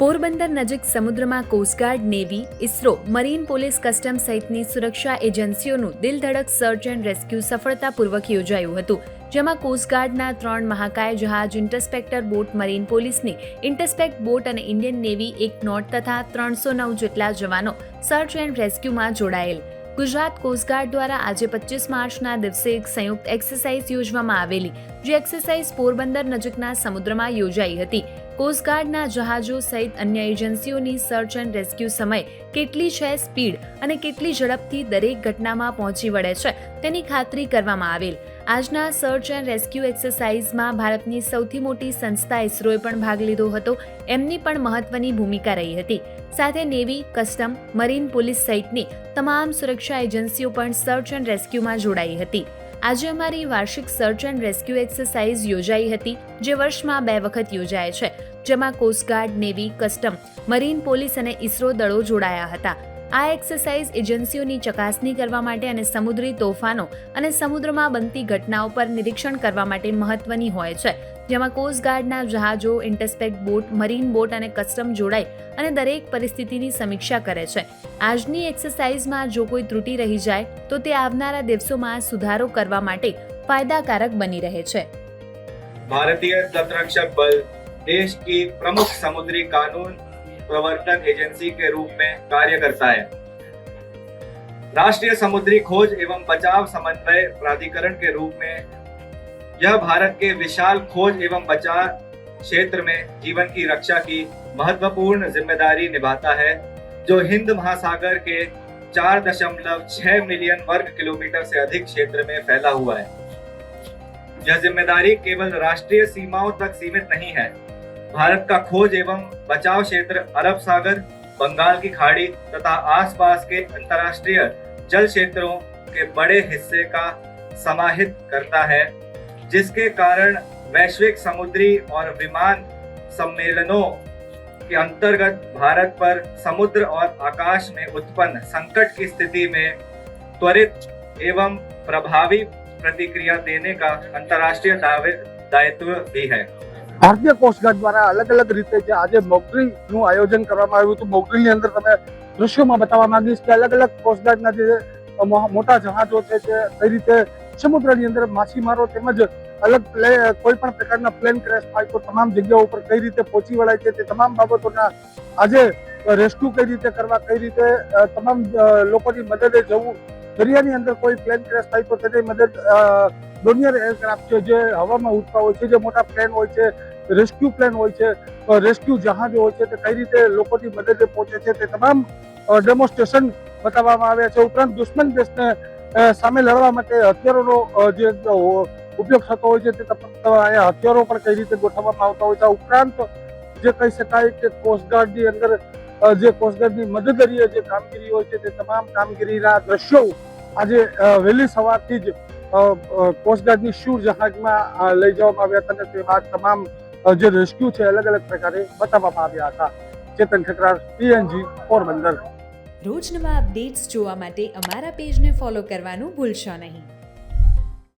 પોરબંદર નજીક સમુદ્રમાં coast guard, navy, ISRO, marine police, custom સહિતની સુરક્ષા એજન્સીઓનું દિલધડક સર્ચ એન્ડ રેસ્ક્યુ સફળતાપૂર્વક યોજાયું હતું, જેમાં કોસ્ટગાર્ડના 3 મહાકાય જહાજ, ઇન્ટરસેપ્ટર બોટ, મરીન પોલીસની ઇન્ટરસેપ્ટ બોટ અને ઇન્ડિયન નેવી 1 નોટ તથા 309 જેટલા જવાનો સર્ચ એન્ડ રેસ્ક્યુમાં જોડાયેલ. ગુજરાત કોસ્ટગાર્ડ દ્વારા આજે 25 માર્ચના દિવસે એક સંયુક્ત એક્સરસાઇઝ યોજવામાં આવેલી, જે એક્સરસાઇઝ પોરબંદર નજીકના સમુદ્રમાં યોજાઈ હતી. કોસ્ટગાર્ડના જહાજો સહિત અન્ય એજન્સીઓની સર્ચ એન્ડ રેસ્ક્યુ સમય કેટલી છે, સ્પીડ અને કેટલી ઝડપથી દરેક ઘટનામાં પહોંચી વળે છે, તેની ખાતરી કરવામાં આવેલ. આજના સર્ચ એન્ડ રેસ્ક્યુ એક્સરસાઇઝમાં ભારતની સૌથી મોટી સંસ્થા ઇસરોએ પણ ભાગ લીધો હતો. એમની પણ મહત્વની ભૂમિકા રહી હતી. સાથે નેવી, કસ્ટમ, મરીન પોલીસ સહિતની તમામ સુરક્ષા એજન્સીઓ પણ સર્ચ એન્ડ રેસ્ક્યુમાં જોડાઈ હતી. આજે અમારી વાર્ષિક સર્ચ એન્ડ રેસ્ક્યુ એક્સરસાઇઝ યોજાઈ હતી, જે વર્ષમાં 2 વખત યોજાય છે, જેમાં coast guard, navy, custom, marine police અને ઇસરો દળો જોડાયા હતા. આ એક્સરસાઇઝ એજન્સીઓની ચકાસણી કરવા માટે અને સમુદ્રી તોફાનો અને સમુદ્રમાં બનતી ઘટનાઓ પર નિરીક્ષણ કરવા માટે મહત્વની હોય છે, જેમાં કોસ્ટગાર્ડના જહાજો, ઇન્ટરસેપ્ટ બોટ, મરીન બોટ અને કસ્ટમ જોડાઈ અને દરેક પરિસ્થિતિની સમીક્ષા કરે છે. આજની એક્સરસાઇઝમાં જો કોઈ ત્રુટિ રહી જાય તો તે આવનારા દિવસોમાં સુધારો કરવા માટે ફાયદાકારક બની રહે છે. भारतीय तटरक्षक बल देश की प्रमुख समुद्री कानून प्रवर्तन एजेंसी के रूप में कार्य करता है. राष्ट्रीय समुद्री खोज एवं बचाव समन्वय प्राधिकरण के रूप में यह भारत के विशाल खोज एवं बचाव क्षेत्र में जीवन की रक्षा की महत्वपूर्ण जिम्मेदारी निभाता है, जो हिंद महासागर के 4.6 मिलियन वर्ग किलोमीटर से अधिक क्षेत्र में फैला हुआ है. यह जिम्मेदारी केवल राष्ट्रीय सीमाओं तक सीमित नहीं है. भारत का खोज एवं बचाव क्षेत्र अरब सागर, बंगाल की खाड़ी तथा आसपास के अंतर्राष्ट्रीय जल क्षेत्रों के बड़े हिस्से का समाहित करता है, जिसके कारण वैश्विक समुद्री और विमान सम्मेलनों के अंतर्गत भारत पर समुद्र और आकाश में उत्पन्न संकट की स्थिति में त्वरित एवं प्रभावी प्रतिक्रिया देने का अंतर्राष्ट्रीय दायित्व भी है. ભારતીય કોસ્ટગાર્ડ દ્વારા અલગ અલગ રીતે જે આજે મોકડ્રીલનું આયોજન કરવામાં આવ્યું હતું. મોકડ્રીલની અંદર તમે દ્રશ્યોમાં બતાવવા માંગીશ કે અલગ અલગ કોસ્ટગાર્ડના જે મોટા જહાજો છે તે કઈ રીતે સમુદ્રની અંદર માછીમારો તેમજ અલગ કોઈ પણ પ્રકારના પ્લેન ક્રેશ થાય તો તમામ જગ્યાઓ ઉપર કઈ રીતે પહોંચી વળાય છે, તે તમામ બાબતોના આજે રેસ્ક્યુ કઈ રીતે કરવા, કઈ રીતે તમામ લોકોની મદદે જવું, દરિયાની અંદર કોઈ પ્લેન ક્રેશ થાય તો તેની મદદ ડોનિયર એરક્રાફ્ટ છે જે હવામાં ઉડતા હોય છે, જે મોટા પ્લેન હોય છે, રેસ્ક્યુ પ્લેન હોય છે, રેસ્ક્યુ જહાજો હોય છે, તે કઈ રીતે લોકોની મદદે પહોંચે છે, તે તમામ ડેમોન્સ્ટ્રેશન બતાવવામાં આવ્યા છે. ઉપરાંત દુશ્મન દેશને સામે લડવા માટે હથિયારોનો જે ઉપયોગ થતો હોય છે, તે હથિયારો પણ કઈ રીતે ગોઠવવામાં આવતા હોય છે. ઉપરાંત જે કહી શકાય કે કોસ્ટગાર્ડની અંદર જે કોસ્ટગાર્ડની મદદરીય જે કામગીરી હોય છે, તે તમામ કામગીરીના દ્રશ્યો આજે વહેલી સવારથી જ કોસ્ટગાર્ડની શૂર જહાજમાં લઈ જવામાં આવ્યા હતા અને તે બાદ તમામ જે રેસ્ક્યુ છે અલગ અલગ પ્રકારે બતાવવામાં આવ્યા હતા. ચેતન ઠકરાર, PNG, પોરબંદર. રોજ નવા અપડેટ્સ જોવા માટે અમારા પેજને ફોલો કરવાનું ભૂલશો નહીં.